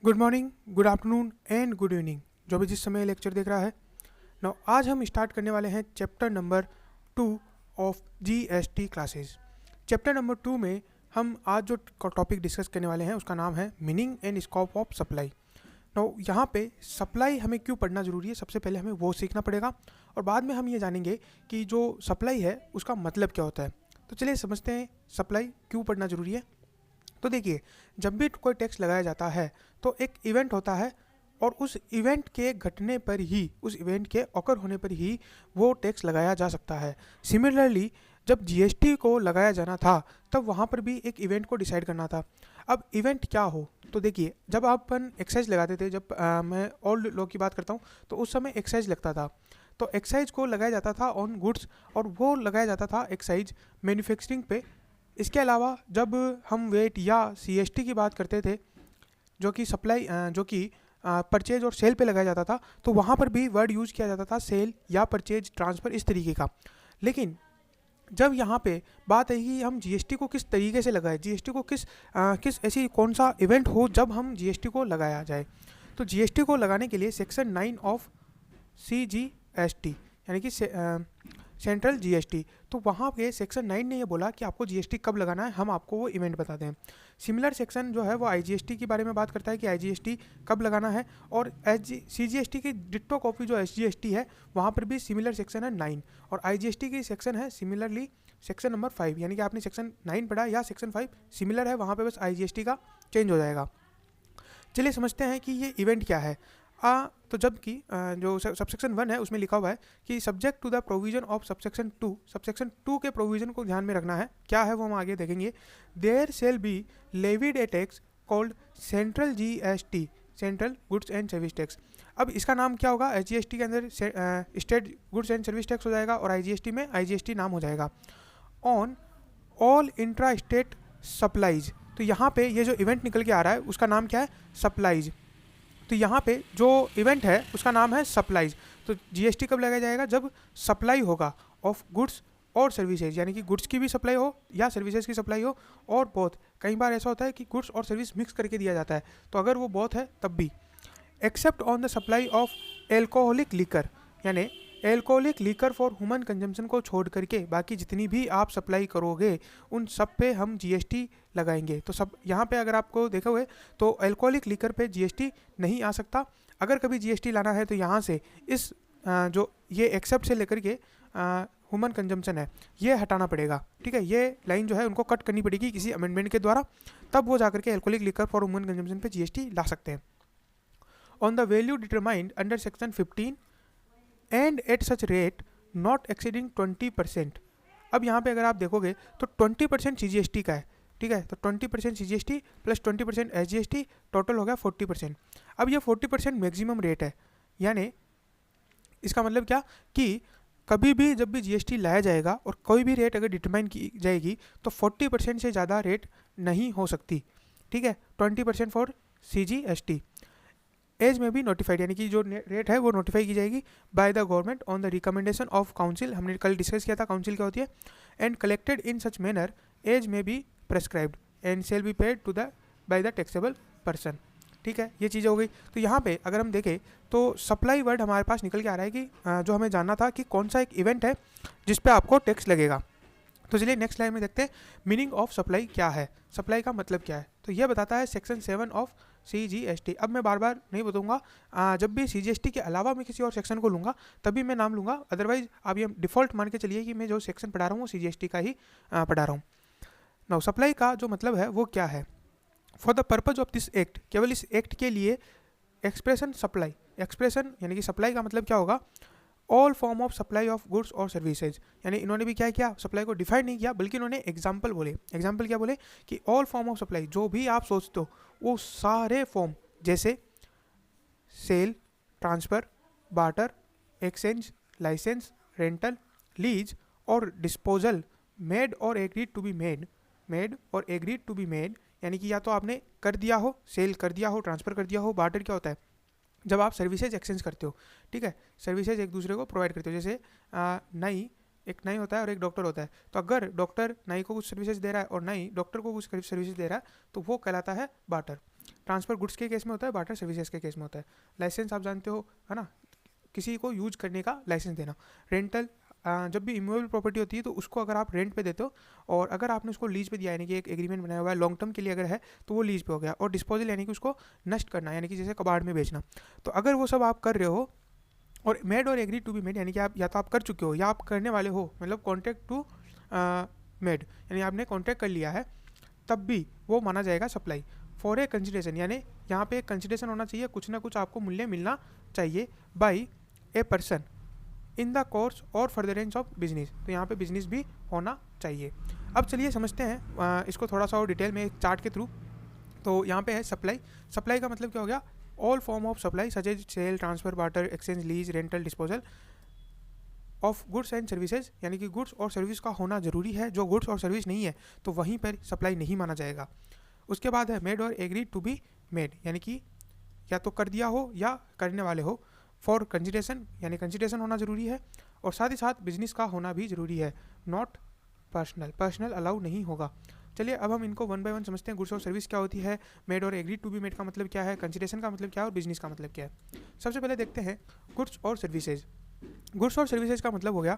Good morning, good afternoon and good evening. जो भी जिस समय लेक्चर देख रहा है। नाउ आज हम स्टार्ट करने वाले हैं chapter number 2 of GST classes. Chapter number 2 में हम आज जो टॉपिक डिस्कस करने वाले हैं उसका नाम है meaning and scope of supply. Now यहाँ पे सप्लाई हमें क्यों पढ़ना ज़रूरी है, सबसे पहले हमें वो सीखना पड़ेगा और बाद में हम ये जानेंगे कि जो सप्लाई है उसका मतलब क्या होता है। तो चलिए समझते हैं सप्लाई क्यों पढ़ना ज़रूरी है। तो देखिए, जब भी कोई टैक्स लगाया जाता है तो एक इवेंट होता है और उस इवेंट के घटने पर ही, उस इवेंट के ऑकर होने पर ही वो टैक्स लगाया जा सकता है। सिमिलरली जब जीएसटी को लगाया जाना था तब वहाँ पर भी एक इवेंट को डिसाइड करना था। अब इवेंट क्या हो, तो देखिए जब अपन एक्साइज लगाते थे, जब मैं ओल्ड लॉ की बात करता हूँ तो उस समय एक्साइज लगता था। तो एक्साइज को लगाया जाता था ऑन गुड्स और वो लगाया जाता था एक्साइज मैन्युफैक्चरिंग पे। इसके अलावा जब हम वेट या सीएसटी की बात करते थे जो कि सप्लाई जो कि परचेज और सेल पे लगाया जाता था, तो वहाँ पर भी वर्ड यूज़ किया जाता था सेल या परचेज ट्रांसफ़र इस तरीके का। लेकिन जब यहाँ पे बात है कि हम जीएसटी को किस तरीके से लगाएं, जीएसटी को किस ऐसी कौन सा इवेंट हो जब हम जीएसटी को लगाया जाए, तो जीएसटी को लगाने के लिए सेक्शन 9 ऑफ सीजीएसटी यानी कि सेंट्रल जीएसटी, तो वहाँ पे सेक्शन 9 ने ये बोला कि आपको जीएसटी कब लगाना है, हम आपको वो इवेंट बताते हैं। सिमिलर सेक्शन जो है वो आईजीएसटी के बारे में बात करता है कि आईजीएसटी कब लगाना है, और सीजीएसटी की डिट्टो कॉपी जो एसजीएसटी है वहाँ पर भी सिमिलर सेक्शन है 9, और आईजीएसटी की सेक्शन है सिमिलरली सेक्शन नंबर 5, यानी कि आपने सेक्शन 9 पढ़ा या सेक्शन 5 सिमिलर है, वहाँ पर बस आईजीएसटी का चेंज हो जाएगा। चलिए समझते हैं कि ये इवेंट क्या है। तो जबकि जो सबसेक्शन 1 है उसमें लिखा हुआ है कि subject to the provision of subsection 2 के प्रोविजन को ध्यान में रखना है। क्या है वो हम आगे देखेंगे। There shall be levied a tax called central GST, central goods and service tax. अब इसका नाम क्या होगा, एसजीएसटी के अंदर state goods and service tax हो जाएगा और आईजीएसटी में आईजीएसटी नाम हो जाएगा। On all intra state supplies, तो यहाँ पे ये जो इवेंट निकल के आ रहा है उसका नाम क्या है, सप्लाईज। तो यहाँ पे जो इवेंट है उसका नाम है सप्लाईज। तो जीएसटी कब लगाया जाएगा, जब सप्लाई होगा ऑफ गुड्स और सर्विसेज, यानी कि गुड्स की भी सप्लाई हो या सर्विसेज की सप्लाई हो, और बोथ। कई बार ऐसा होता है कि गुड्स और सर्विस मिक्स करके दिया जाता है, तो अगर वो बोथ है तब भी। Except on the supply of alcoholic liquor, यानी alcoholic liquor for human consumption को छोड़ करके बाकी जितनी भी आप सप्लाई करोगे उन सब पे हम जीएसटी लगाएंगे। तो सब यहाँ पे अगर आपको देखा हुए तो एल्कोहलिक लीकर पे जीएसटी नहीं आ सकता। अगर कभी जीएसटी लाना है तो यहाँ से इस जो ये एक्सेप्ट से लेकर के ह्यूमन कंजम्पशन है ये हटाना पड़ेगा। ठीक है, ये लाइन जो है उनको कट करनी पड़ेगी किसी अमेंडमेंट के द्वारा, तब वो जाकर के alcoholic liquor for human consumption पे जीएसटी ला सकते हैं। On the value determined under section 15 and at such rate not exceeding 20%। अब यहाँ पे अगर आप देखोगे तो 20% सीजीएसटी का है। ठीक है, तो 20% सीजीएसटी प्लस 20% एसजीएसटी, टोटल हो गया 40%। अब ये 40% मैक्सिमम रेट है, यानी इसका मतलब क्या कि कभी भी जब भी जीएसटी लाया जाएगा और कोई भी रेट अगर डिटरमाइन की जाएगी तो 40% से ज़्यादा रेट नहीं हो सकती। ठीक है, 20% फॉर सीजीएसटी। एज में भी नोटिफाइड, यानी कि जो रेट है वो नोटिफाई की जाएगी by the government on the recommendation of council, हमने कल डिस्कस किया था काउंसिल क्या होती है। And collected in such manner as may be prescribed and shall be paid to the by the taxable person. ठीक है, ये चीज़ हो गई। तो यहाँ पे अगर हम देखें तो सप्लाई वर्ड हमारे पास निकल के आ रहा है कि जो हमें जानना था कि कौन सा एक इवेंट है जिस पे आपको टैक्स लगेगा। तो चलिए नेक्स्ट लाइन में देखते हैं मीनिंग ऑफ सप्लाई क्या है, सप्लाई का मतलब क्या है। तो यह बताता है सेक्शन 7 ऑफ सीजीएसटी। अब मैं बार बार नहीं बताऊंगा, जब भी सीजीएसटी के अलावा मैं किसी और सेक्शन को लूँगा तभी मैं नाम लूँगा, अदरवाइज आप ये डिफ़ॉल्ट मान के चलिए कि मैं जो सेक्शन पढ़ा रहा हूँ वो सीजीएसटी का ही पढ़ा रहा हूँ। नाउ सप्लाई का जो मतलब है वो क्या है। For the purpose of this act, केवल इस एक्ट के लिए एक्सप्रेशन सप्लाई, एक्सप्रेशन यानी कि सप्लाई का मतलब क्या होगा, all form of supply of goods और सर्विसेज। यानी इन्होंने भी क्या किया, सप्लाई को डिफाइन नहीं किया बल्कि इन्होंने एग्जाम्पल बोले। एग्जाम्पल क्या बोले कि ऑल फॉर्म ऑफ सप्लाई, जो भी आप सोचते हो वो सारे फॉर्म, जैसे sale, transfer, barter, exchange, licence, rental, lease और डिस्पोजल, मेड और agreed to be made, made और एग्रीड टू बी मेड, यानी कि या तो आपने कर दिया हो, सेल कर दिया हो, ट्रांसफ़र कर दिया हो। बार्टर क्या होता है, जब आप सर्विसेज एक्सचेंज करते हो। ठीक है, सर्विसेज एक दूसरे को प्रोवाइड करते हो, जैसे एक नाई होता है और एक डॉक्टर होता है, तो अगर डॉक्टर नाई को कुछ सर्विसेज दे रहा है और नाई डॉक्टर को कुछ सर्विसेज दे रहा है तो वो कहलाता है बार्टर। ट्रांसफ़र गुड्स के केस में होता है, बार्टर सर्विसेज के केस में होता है। लाइसेंस आप जानते हो, है ना, किसी को यूज करने का लाइसेंस देना। रेंटल, जब भी इमूवेबल प्रॉपर्टी होती है तो उसको अगर आप रेंट पे देते हो और अगर आपने उसको लीज पे दिया, यानी कि एक एग्रीमेंट बनाया हुआ है लॉन्ग टर्म के लिए अगर है, तो वो लीज पे हो गया। और डिस्पोजल यानी कि उसको नष्ट करना, यानी कि जैसे कबाड़ में बेचना। तो अगर वो सब आप कर रहे हो, और मेड और एग्री टू बी मेड यानी कि आप या तो आप कर चुके हो या आप करने वाले हो, मतलब कॉन्ट्रैक्ट टू मेड यानी आपने कॉन्ट्रैक्ट कर लिया है, तब भी वो माना जाएगा सप्लाई। फॉर ए कंसिडरेशन, यानी यहाँ पे एक कंसिडरेशन होना चाहिए, कुछ ना कुछ आपको मूल्य मिलना चाहिए by a person in the course और फर्दरेंस ऑफ बिजनेस। तो यहाँ पे बिजनेस भी होना चाहिए। अब चलिए समझते हैं इसको थोड़ा सा और डिटेल में एक चार्ट के थ्रू। तो यहाँ पे है सप्लाई। सप्लाई का मतलब क्या हो गया? All form of supply such as sale, transfer, barter, exchange, lease, rental, disposal of goods and services, यानी कि गुड्स और सर्विस का होना जरूरी है। जो गुड्स और सर्विस नहीं है तो वहीं पर सप्लाई नहीं माना जाएगा। उसके बाद है मेड और एग्री टू बी मेड, यानी कि या तो कर दिया हो या करने वाले हो। फॉर कंसिडरेशन, यानी कंसिडरेशन होना जरूरी है, और साथ ही साथ बिजनेस का होना भी जरूरी है। नॉट पर्सनल, पर्सनल अलाउ नहीं होगा। चलिए अब हम इनको वन बाय वन समझते हैं। गुड्स और सर्विस क्या होती है, मेड और एग्री टू बी मेड का मतलब क्या है, कंसिडरेशन का मतलब क्या है और बिजनेस का मतलब क्या है। सबसे पहले देखते हैं गुड्स और सर्विसेज। गुड्स और सर्विसेज का मतलब हो गया,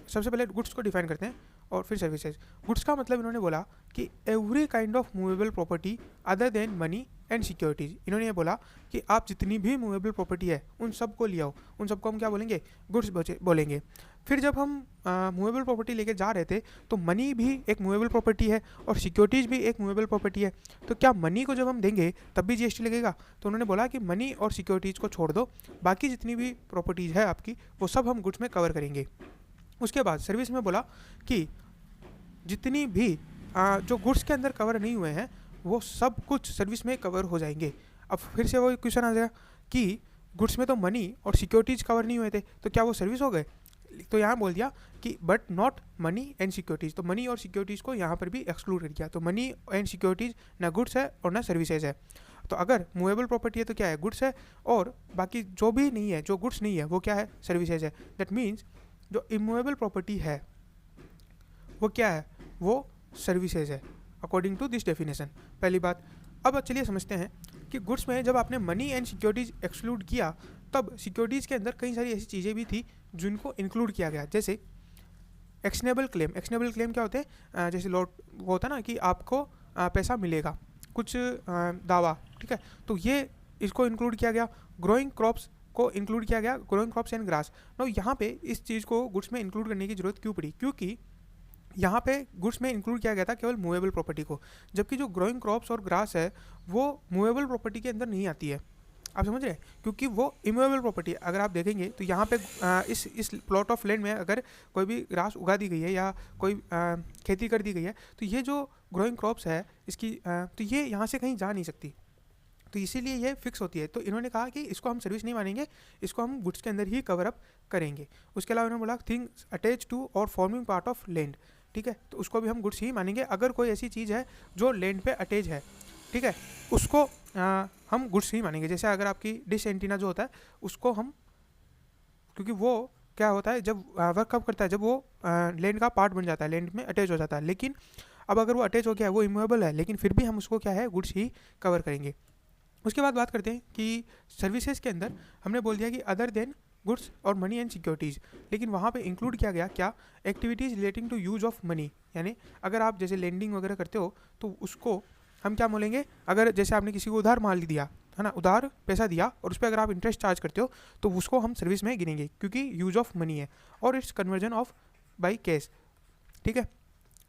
सबसे पहले गुड्स को डिफाइन करते हैं और फिर सर्विसेज। गुड्स का मतलब इन्होंने बोला कि every kind of movable property other than money and securities. इन्होंने ये बोला कि आप जितनी भी मूवेबल प्रॉपर्टी है उन सब को ले आओ, उन सबको हम क्या बोलेंगे, गुड्स बोलेंगे। फिर जब हम मूवेबल प्रॉपर्टी लेके जा रहे थे तो मनी भी एक मूवेबल प्रॉपर्टी है और सिक्योरिटीज़ भी एक मूवेबल प्रॉपर्टी है। तो क्या मनी को जब हम देंगे तब भी जीएसटी लगेगा? तो उन्होंने बोला कि मनी और सिक्योरिटीज़ को छोड़ दो, बाकी जितनी भी प्रॉपर्टीज़ है आपकी वो सब हम गुड्स में कवर करेंगे। उसके बाद सर्विस में बोला कि जितनी भी जो गुड्स के अंदर कवर नहीं हुए हैं वो सब कुछ सर्विस में कवर हो जाएंगे। अब फिर से वो क्वेश्चन आ जाएगा कि गुड्स में तो मनी और सिक्योरिटीज़ कवर नहीं हुए थे तो क्या वो सर्विस हो गए? तो यहाँ बोल दिया कि but not money and securities. तो मनी और सिक्योरिटीज़ को यहाँ पर भी एक्सक्लूड कर दिया। तो मनी एंड सिक्योरिटीज़ ना गुड्स है और ना सर्विसेज है। तो अगर मूवेबल प्रॉपर्टी है तो क्या है, गुड्स है, और बाकी जो भी नहीं है, जो गुड्स नहीं है वो क्या है, सर्विसेज है। दैट मीन्स जो इमूवेबल प्रॉपर्टी है वो क्या है, वो सर्विसेज है अकॉर्डिंग टू दिस डेफिनेशन। पहली बात। अब चलिए समझते हैं कि गुड्स में जब आपने मनी एंड सिक्योरिटीज़ एक्सक्लूड किया तब सिक्योरिटीज़ के अंदर कई सारी ऐसी चीज़ें भी थी जिनको इंक्लूड किया गया, जैसे एक्शनेबल क्लेम। एक्शनेबल क्लेम क्या होते हैं, जैसे लॉट वो होता है ना कि आपको पैसा मिलेगा, कुछ दावा, ठीक है, तो ये इसको इंक्लूड किया गया। ग्रोइंग क्रॉप्स को इंक्लूड किया गया, growing crops and grass. No यहाँ पे इस चीज़ को गुड्स में इंक्लूड करने की जरूरत क्यों पड़ी, क्योंकि यहाँ पे गुड्स में इंक्लूड किया गया था केवल मूवेबल प्रॉपर्टी को, जबकि जो ग्रोइंग क्रॉप्स और ग्रास है वो मूवेबल प्रॉपर्टी के अंदर नहीं आती है। आप समझ रहे हैं, क्योंकि वो इमूवेबल प्रॉपर्टी है। अगर आप देखेंगे तो यहाँ पे इस प्लॉट ऑफ लैंड में अगर कोई भी ग्रास उगा दी गई है या कोई खेती कर दी गई है तो ये जो ग्रोइंग क्रॉप्स है इसकी तो ये यहाँ से कहीं जा नहीं सकती, तो इसीलिए ये फिक्स होती है। तो इन्होंने कहा कि इसको हम सर्विस नहीं मानेंगे, इसको हम गुड्स के अंदर ही कवर अप करेंगे। उसके अलावा इन्होंने बोला थिंग्स अटैच टू और फॉर्मिंग पार्ट ऑफ लैंड, ठीक है, तो उसको भी हम गुड्स ही मानेंगे। अगर कोई ऐसी चीज़ है जो लैंड पे अटैच है, ठीक है, उसको हम गुड्स ही मानेंगे। जैसे अगर आपकी डिश एंटीना जो होता है उसको हम, क्योंकि वो क्या होता है जब वर्क कब करता है, जब वो लैंड का पार्ट बन जाता है, लैंड में अटैच हो जाता है। लेकिन अब अगर वो अटैच हो गया है, वो इमूवेबल है, लेकिन फिर भी हम उसको क्या है, गुड्स ही कवर करेंगे। उसके बाद बात करते हैं कि सर्विसेज के अंदर हमने बोल दिया कि अदर देन गुड्स और मनी एंड सिक्योरिटीज़, लेकिन वहाँ पे इंक्लूड किया गया क्या, activities relating to use of money. यानी अगर आप जैसे लेंडिंग वगैरह करते हो तो उसको हम क्या बोलेंगे, अगर जैसे आपने किसी को उधार माल दिया है ना, उधार पैसा दिया और उस पर अगर आप इंटरेस्ट चार्ज करते हो तो उसको हम सर्विस में गिनेंगे, क्योंकि यूज ऑफ मनी है और it's conversion of by cash, ठीक है।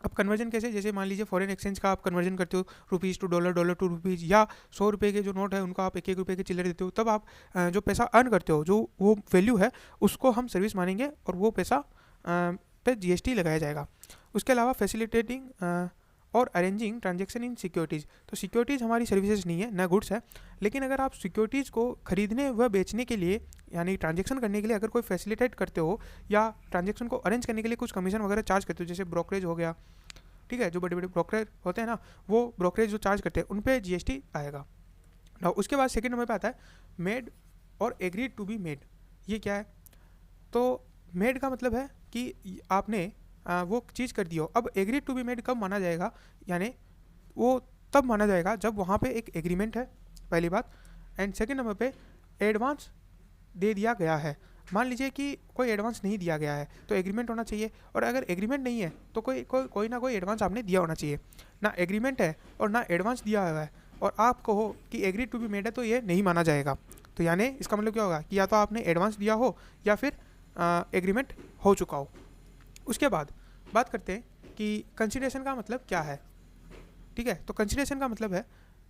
अब कन्वर्जन कैसे, जैसे मान लीजिए फॉरेन एक्सचेंज का आप कन्वर्जन करते हो rupees to dollar, dollar to rupees, या 100 रुपये के जो नोट है उनको आप 1-1 रुपये के चिल्लर देते हो, तब आप जो पैसा अर्न करते हो, जो वो वैल्यू है उसको हम सर्विस मानेंगे और वो पैसा पे जीएसटी लगाया जाएगा। उसके अलावा फैसिलिटेटिंग और अरेंजिंग ट्रांजेक्शन इन सिक्योरिटीज़। तो सिक्योरिटीज़ हमारी सर्विसेज नहीं है, ना गुड्स है, लेकिन अगर आप सिक्योरिटीज़ को खरीदने व बेचने के लिए यानी ट्रांजेक्शन करने के लिए अगर कोई फैसिलिटेट करते हो या ट्रांजेक्शन को अरेंज करने के लिए कुछ कमीशन वगैरह चार्ज करते हो, जैसे ब्रोकरेज हो गया, ठीक है, जो बड़े बड़े ब्रोकर होते हैं ना, वो ब्रोकरेज जो चार्ज करते हैं उन पर जीएसटी आएगा। ना उसके बाद सेकेंड नंबर पे आता है मेड और एग्रीड टू बी मेड। ये क्या है, तो मेड का मतलब है कि आपने वो चीज़ कर दी हो। अब एग्रीड टू बी मेड कब माना जाएगा, यानी वो तब माना जाएगा जब वहाँ पे एक एग्रीमेंट है, पहली बात। एंड सेकंड नंबर पे एडवांस दे दिया गया है। मान लीजिए कि कोई एडवांस नहीं दिया गया है तो एग्रीमेंट होना चाहिए, और अगर एग्रीमेंट नहीं है तो कोई ना कोई एडवांस आपने दिया होना चाहिए। ना एग्रीमेंट है और ना एडवांस दिया हुआ है और आप कहो कि एग्री टू बी मेड है, तो ये नहीं माना जाएगा। तो यानी इसका मतलब क्या होगा कि या तो आपने एडवांस दिया हो या फिर एग्रीमेंट हो चुका हो। उसके बाद बात करते हैं कि कंसिडरेशन का मतलब क्या है। ठीक है, तो कंसिडरेशन का मतलब है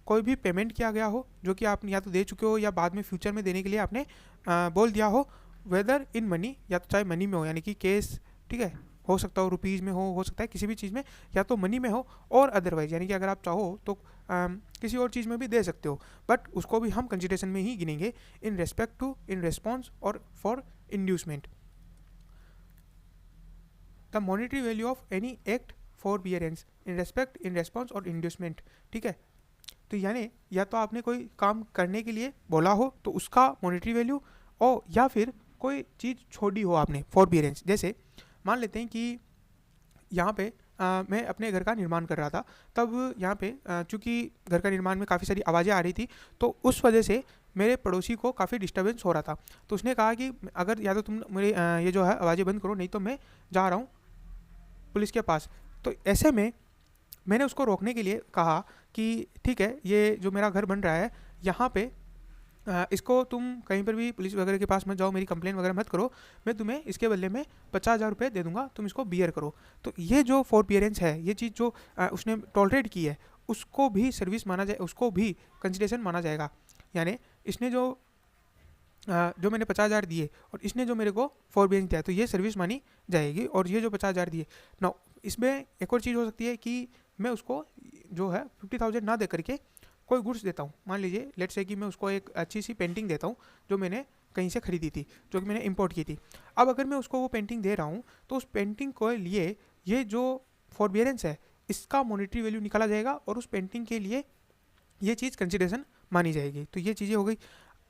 कोई भी पेमेंट किया गया हो जो कि आप या तो दे चुके हो या बाद में फ्यूचर में देने के लिए आपने बोल दिया हो, वेदर इन मनी, या तो चाहे मनी में हो यानी कि कैश, ठीक है, हो सकता हो रुपीज़ में हो सकता है किसी भी चीज़ में, या तो मनी में हो, और अदरवाइज यानी कि अगर आप चाहो तो किसी और चीज़ में भी दे सकते हो, बट उसको भी हम कंसिडरेशन में ही गिनेंगे in respect to, in response और for inducement. The monetary value of any act forbearance in respect, in response और इंड्यूसमेंट। ठीक है, तो यानी या तो आपने कोई काम करने के लिए बोला हो तो उसका मॉनिटरी वैल्यू, और या फिर कोई चीज़ छोड़ी हो आपने फॉर बियरेंस। जैसे मान लेते हैं कि यहाँ पे मैं अपने घर का निर्माण कर रहा था, तब यहाँ पे चूँकि घर का निर्माण में काफ़ी सारी आवाज़ें आ रही थी, तो उस वजह से मेरे पड़ोसी को काफ़ी डिस्टर्बेंस हो रहा था। तो उसने कहा कि अगर या तो तुम मेरे ये जो है आवाज़ें बंद करो, नहीं तो मैं जा रहा हूँ पुलिस के पास। तो ऐसे में मैंने उसको रोकने के लिए कहा कि ठीक है, ये जो मेरा घर बन रहा है यहाँ पे इसको तुम कहीं पर भी पुलिस वगैरह के पास मत जाओ, मेरी कंप्लेन वगैरह मत करो, मैं तुम्हें इसके बदले में 50,000 रुपये दे दूंगा, तुम इसको बियर करो। तो ये जो फॉर बियरेंस है, ये चीज़ जो उसने टॉलरेट की है, उसको भी सर्विस माना जाए, उसको भी कंसिडरेशन माना जाएगा। यानी इसने जो मैंने 50,000 दिए और इसने जो मेरे को फॉर बियरेंस दिया, तो ये सर्विस मानी जाएगी। और ये जो 50,000 दिए ना, इसमें एक और चीज़ हो सकती है कि मैं उसको जो है 50,000 ना दे करके कोई गुड्स देता हूँ। मान लीजिए लेट्स से कि मैं उसको एक अच्छी सी पेंटिंग देता हूँ जो मैंने कहीं से खरीदी थी, जो कि मैंने इंपोर्ट की थी। अब अगर मैं उसको वो पेंटिंग दे रहा हूँ तो उस पेंटिंग को लिए ये जो फॉरबियरेंस है इसका मॉनिटरी वैल्यू निकाला जाएगा और उस पेंटिंग के लिए ये चीज़ कंसिडरेशन मानी जाएगी। तो ये चीज़ें हो गई।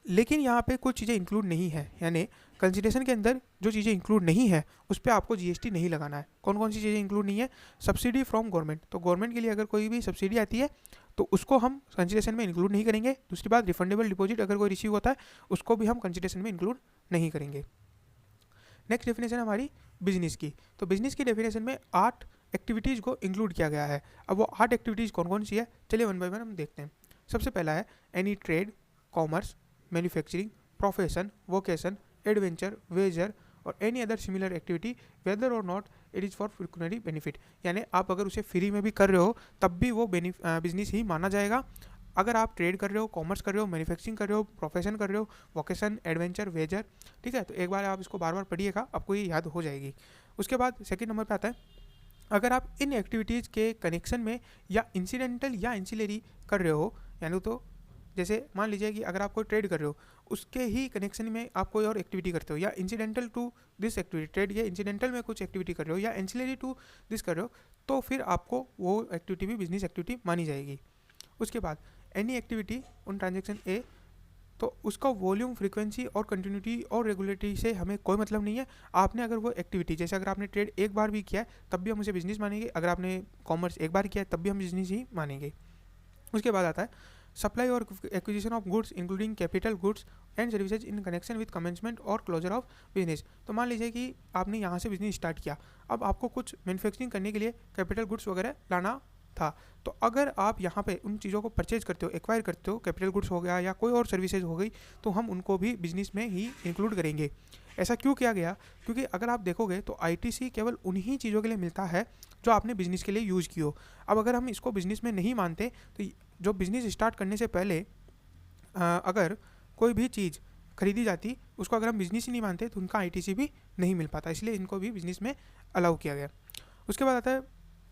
लेकिन यहाँ पे कुछ चीज़ें इंक्लूड नहीं है, यानी कंसिडरेशन के अंदर जो चीज़ें इंक्लूड नहीं है उस पर आपको जीएसटी नहीं लगाना है। कौन कौन सी चीज़ें इंक्लूड नहीं है? सब्सिडी फ्रॉम गवर्नमेंट, तो गवर्नमेंट के लिए अगर कोई भी सब्सिडी आती है तो उसको हम कंसिडरेशन में इंक्लूड नहीं करेंगे। दूसरी बात, रिफंडेबल डिपॉजिट अगर कोई रिसीव होता है उसको भी हम कंसिडरेशन में इंक्लूड नहीं करेंगे। नेक्स्ट डेफिनेशन हमारी बिजनेस की। तो बिजनेस की डेफिनेशन में 8 एक्टिविटीज़ को इंक्लूड किया गया है। अब वो 8 एक्टिविटीज़ कौन कौन सी है, चलिए वन बाय वन हम देखते हैं। सबसे पहला है any trade, commerce, manufacturing, profession, vocation, adventure, wager और any other similar activity whether और not it is for pecuniary benefit. यानी आप अगर उसे फ्री में भी कर रहे हो तब भी वो बिजनेस ही माना जाएगा। अगर आप ट्रेड कर रहे हो, कॉमर्स कर रहे हो, मैन्युफैक्चरिंग कर रहे हो, प्रोफेशन कर रहे हो, वोकेशन, एडवेंचर, वेजर, ठीक है, तो एक बार आप इसको बार बार पढ़िएगा, आपको ये याद हो जाएगी। उसके बाद सेकंड नंबर पे आता है अगर आप इन एक्टिविटीज़ के कनेक्शन में या इंसिडेंटल या इंसिलरी कर रहे हो, यानी तो जैसे मान लीजिए कि अगर आप कोई ट्रेड कर रहे हो उसके ही कनेक्शन में आप कोई और एक्टिविटी करते हो, या incidental to this activity, trade या इंसिडेंटल में कुछ एक्टिविटी कर रहे हो या एंसिलरी टू दिस कर रहे हो, तो फिर आपको वो एक्टिविटी भी बिजनेस एक्टिविटी मानी जाएगी। उसके बाद एनी एक्टिविटी उन ट्रांजेक्शन ए, तो उसका वॉल्यूम, फ्रीक्वेंसी और कंटिन्यूटी और रेगुलेटरी से हमें कोई मतलब नहीं है। आपने अगर वो एक्टिविटी, जैसे अगर आपने ट्रेड एक बार भी किया है तब भी हम उसे बिजनेस मानेंगे, अगर आपने कॉमर्स एक बार किया है तब भी हम बिजनेस ही मानेंगे। उसके बाद आता है सप्लाई और acquisition of goods including capital goods and services in connection with commencement और क्लोजर ऑफ बिजनेस। तो मान लीजिए कि आपने यहाँ से बिजनेस स्टार्ट किया, अब आपको कुछ मैन्युफैक्चरिंग करने के लिए कैपिटल गुड्स वगैरह लाना था, तो अगर आप यहाँ पे उन चीज़ों को परचेज करते हो, एक्वायर करते हो, कैपिटल गुड्स हो गया या कोई और सर्विसेज हो गई, तो हम उनको भी बिजनेस में ही इंक्लूड करेंगे। ऐसा क्यों किया गया? क्योंकि अगर आप देखोगे तो आईटीसी केवल उन्हीं चीज़ों के लिए मिलता है जो आपने बिजनेस के लिए यूज़ की हो। अब अगर हम इसको बिजनेस में नहीं मानते तो जो बिजनेस स्टार्ट करने से पहले अगर कोई भी चीज़ खरीदी जाती, उसको अगर हम बिजनेस ही नहीं मानते तो उनका आईटीसी भी नहीं मिल पाता, इसलिए इनको भी बिजनेस में अलाउ किया गया। उसके बाद आता है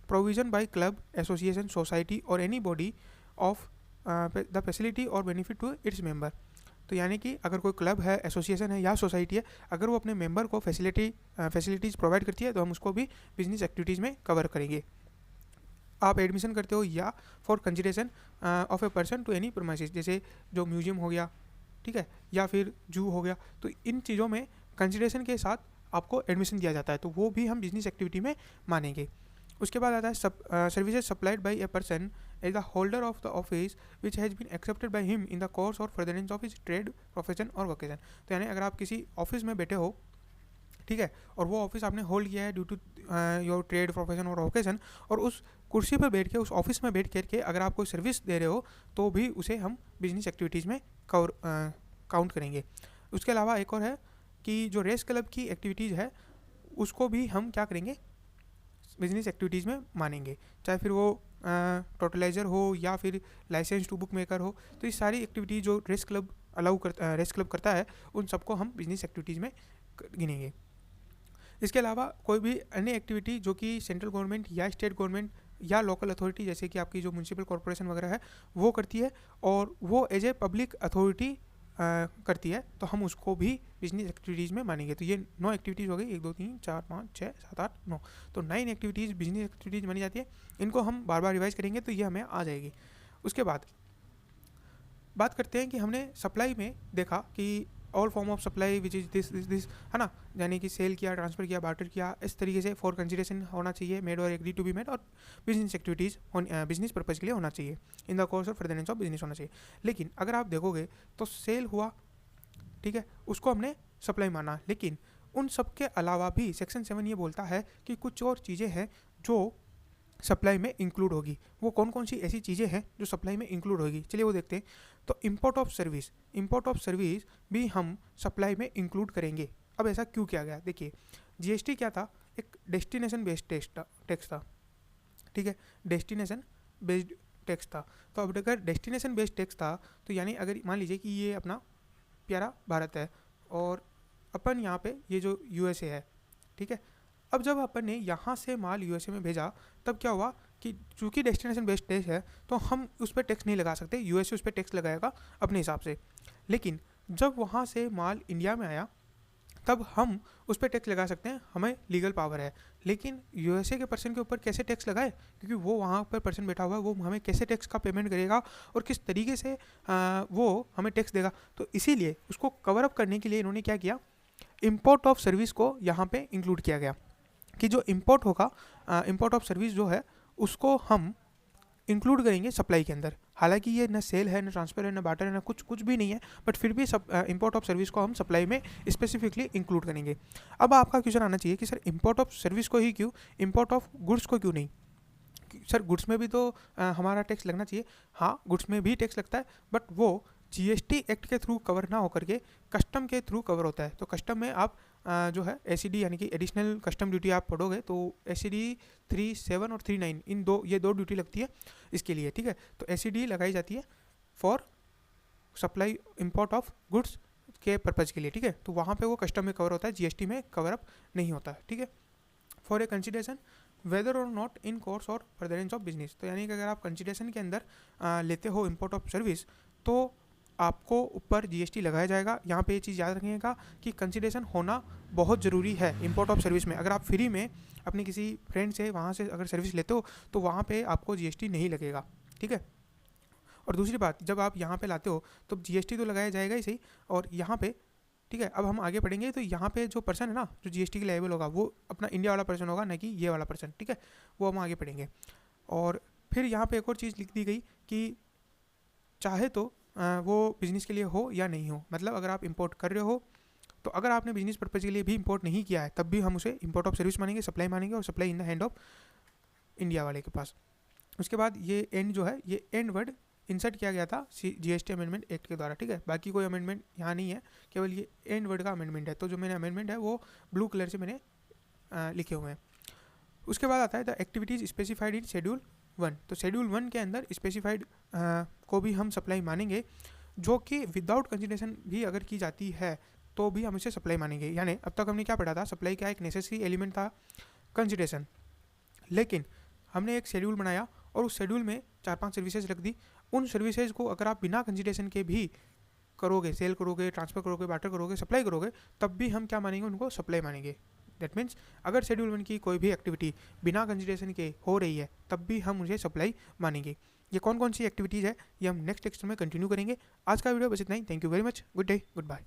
provision by club, association, society और any body of the facility और बेनिफिट टू इट्स मेंबर। तो यानी कि अगर कोई क्लब है, एसोसिएशन है या सोसाइटी है, अगर वो अपने मेंबर को फैसिलिटीज़ प्रोवाइड करती है तो हम उसको भी बिजनेस एक्टिविटीज़ में कवर करेंगे। आप एडमिशन करते हो या for consideration of a person to any premises, जैसे जो म्यूजियम हो गया, ठीक है, या फिर जू हो गया, तो इन चीज़ों में कंसिडरेशन के साथ आपको एडमिशन दिया जाता है, तो वो भी हम बिजनेस एक्टिविटी में मानेंगे। उसके बाद आता है services supplied by a person as the holder of the office which has been accepted by him in the course और furtherance of his trade profession और वोकेशन। तो यानी अगर आप किसी ऑफिस में बैठे हो, ठीक है, और वो ऑफिस आपने होल्ड किया है due to your trade profession और वोकेशन, और उस कुर्सी पर बैठ के उस ऑफिस में बैठ करके अगर आप कोई सर्विस दे रहे हो तो भी उसे हम बिजनेस एक्टिविटीज़ में काउंट करेंगे। उसके अलावा एक और है कि जो रेस क्लब की एक्टिविटीज़ है उसको भी हम क्या करेंगे, बिजनेस एक्टिविटीज़ में मानेंगे, चाहे फिर वो टोटलाइजर हो या फिर लाइसेंस टू बुक मेकर हो। तो ये सारी एक्टिविटीज़ जो रेस क्लब करता है उन सबको हम बिजनेस एक्टिविटीज़ में गिनेंगे। इसके अलावा कोई भी अन्य एक्टिविटी जो कि सेंट्रल गवर्नमेंट या स्टेट गवर्नमेंट या लोकल अथॉरिटी जैसे कि आपकी जो म्यूनसिपल कॉरपोरेशन वगैरह है वो करती है और वो एज ए पब्लिक अथॉरिटी करती है, तो हम उसको भी बिजनेस एक्टिविटीज़ में मानेंगे। तो ये 9 एक्टिविटीज़ हो गई, 1 2 3 4 5 6 7 8 9, तो 9 एक्टिविटीज़ बिजनेस एक्टिविटीज़ मानी जाती है। इनको हम बार बार रिवाइज करेंगे तो ये हमें आ जाएगी। उसके बाद बात करते हैं कि हमने सप्लाई में देखा कि all form of supply which is this है ना, यानी कि सेल किया, ट्रांसफ़र किया, बार्टर किया, इस तरीके से फॉर कंसिडरेशन होना चाहिए, मेड और एग्री टू बी मेड, और बिजनेस एक्टिविटीज़ बिजनेस पर्पज़ के लिए होना चाहिए, इन the course of furtherance of business होना चाहिए। लेकिन अगर आप देखोगे तो सेल हुआ, ठीक है, उसको हमने सप्लाई माना, लेकिन उन सब के अलावा भी सेक्शन 7 ये बोलता है कि कुछ और चीज़ें हैं जो सप्लाई में इंक्लूड होगी। वो कौन कौन सी ऐसी चीज़ें हैं जो सप्लाई में इंक्लूड होगी, चलिए वो देखते हैं। तो इंपोर्ट ऑफ सर्विस भी हम सप्लाई में इंक्लूड करेंगे। अब ऐसा क्यों किया गया, देखिए जीएसटी क्या था, एक डेस्टिनेशन बेस्ड टैक्स था, ठीक है, डेस्टिनेशन बेस्ड टैक्स था। तो अब अगर डेस्टिनेशन बेस्ड टैक्स था तो यानी अगर मान लीजिए कि ये अपना प्यारा भारत है और अपन यहाँ पे ये जो यूएसए है, ठीक है, अब जब अपन ने यहाँ से माल यूएसए में भेजा तब क्या हुआ कि चूँकि डेस्टिनेशन बेस्ड टैक्स है तो हम उस पर टैक्स नहीं लगा सकते, यूएसए उस पर टैक्स लगाएगा अपने हिसाब से। लेकिन जब वहाँ से माल इंडिया में आया तब हम उस पर टैक्स लगा सकते हैं, हमें लीगल पावर है। लेकिन यूएसए के पर्सन के ऊपर कैसे टैक्स लगाए, क्योंकि वो वहाँ पर पर्सन बैठा हुआ है, वो हमें कैसे टैक्स का पेमेंट करेगा और किस तरीके से वो हमें टैक्स देगा। तो इसीलिए उसको कवर अप करने के लिए इन्होंने क्या किया, इम्पोर्ट ऑफ सर्विस को यहाँ पे इंक्लूड किया गया कि जो इम्पोर्ट होगा, इम्पोर्ट ऑफ सर्विस जो है उसको हम इंक्लूड करेंगे सप्लाई के अंदर। हालांकि ये न सेल है, न ट्रांसफ़र है, न बार्टर है, न कुछ भी नहीं है, बट फिर भी इम्पोर्ट ऑफ सर्विस को हम सप्लाई में स्पेसिफिकली इंक्लूड करेंगे। अब आपका क्वेश्चन आना चाहिए कि सर इम्पोर्ट ऑफ सर्विस को ही क्यों, इम्पोर्ट ऑफ गुड्स को क्यों नहीं? सर गुड्स में भी तो हमारा टैक्स लगना चाहिए। हाँ, गुड्स में भी टैक्स लगता है, बट वो जीएसटी एक्ट के थ्रू कवर ना होकर के कस्टम के थ्रू कवर होता है। तो कस्टम में आप जो है एसीडी यानी कि एडिशनल कस्टम ड्यूटी आप पढ़ोगे तो एसीडी 37 और 39 ये दो ड्यूटी लगती है इसके लिए, ठीक है। तो एसीडी लगाई जाती है for supply import of goods के पर्पज़ के लिए, ठीक है। तो वहाँ पे वो कस्टम में कवर होता है, जीएसटी में कवर अप नहीं होता है, ठीक है। फॉर ए कंसिडरेशन वेदर और नॉट इन कोर्स और फर्दरेंस ऑफ बिजनेस, तो यानी कि अगर आप कंसिडरेशन के अंदर लेते हो इम्पोर्ट ऑफ सर्विस तो आपको ऊपर जीएसटी लगाया जाएगा। यहाँ पे ये चीज़ याद रखिएगा कि कंसिडरेशन होना बहुत ज़रूरी है इम्पोर्ट ऑफ सर्विस में। अगर आप फ्री में अपने किसी फ्रेंड से वहाँ से अगर सर्विस लेते हो तो वहाँ पे आपको जीएसटी नहीं लगेगा, ठीक है। और दूसरी बात, जब आप यहाँ पे लाते हो तो जीएसटी तो लगाया जाएगा ही सही, और यहाँ पे, ठीक है, अब हम आगे पढ़ेंगे तो यहाँ पे जो पर्सन है ना जो जीएसटी के लायबल होगा वो अपना इंडिया वाला पर्सन होगा, ना कि ये वाला पर्सन, ठीक है, वो हम आगे पढ़ेंगे। और फिर यहाँ पे एक और चीज़ लिख दी गई कि चाहे तो वो बिज़नेस के लिए हो या नहीं हो, मतलब अगर आप इंपोर्ट कर रहे हो तो अगर आपने बिजनेस पर्पज़ के लिए भी इंपोर्ट नहीं किया है तब भी हम उसे इंपोर्ट ऑफ सर्विस मानेंगे, सप्लाई मानेंगे, और supply in the hand of India वाले के पास। उसके बाद ये एंड जो है, ये एंड वर्ड इंसर्ट किया गया था जीएसटी अमेंडमेंट एक्ट के द्वारा, ठीक है। बाकी कोई अमेंडमेंट यहाँ नहीं है, केवल ये एंड वर्ड का अमेंडमेंट है। तो जो मैंने अमेंडमेंट है वो ब्लू कलर से मैंने लिखे हुए हैं। उसके बाद आता है the activities specified in schedule 1। तो शेड्यूल 1 के अंदर स्पेसिफाइड को भी हम सप्लाई मानेंगे, जो कि विदाउट कंसिडरेशन भी अगर की जाती है तो भी हम इसे सप्लाई मानेंगे। यानी अब तक हमने क्या पढ़ा था, सप्लाई का एक नेसेसरी एलिमेंट था कंसिडरेशन, लेकिन हमने एक शेड्यूल बनाया और उस शेड्यूल में 4-5 सर्विसेज रख दी। उन सर्विसेज को अगर आप बिना कंसिडरेशन के भी करोगे, सेल करोगे, ट्रांसफ़र करोगे, बार्टर करोगे, सप्लाई करोगे, तब भी हम क्या मानेंगे, उनको सप्लाई मानेंगे। दैट मीन्स अगर शेड्यूल 1 की कोई भी एक्टिविटी बिना कंसिडरेशन के हो रही है तब भी हम उसे सप्लाई मानेंगे। ये कौन कौन सी एक्टिविटीज़ है ये हम नेक्स्ट लेक्चर में कंटिन्यू करेंगे। आज का वीडियो बस इतना ही। Thank you very much, good day, good bye.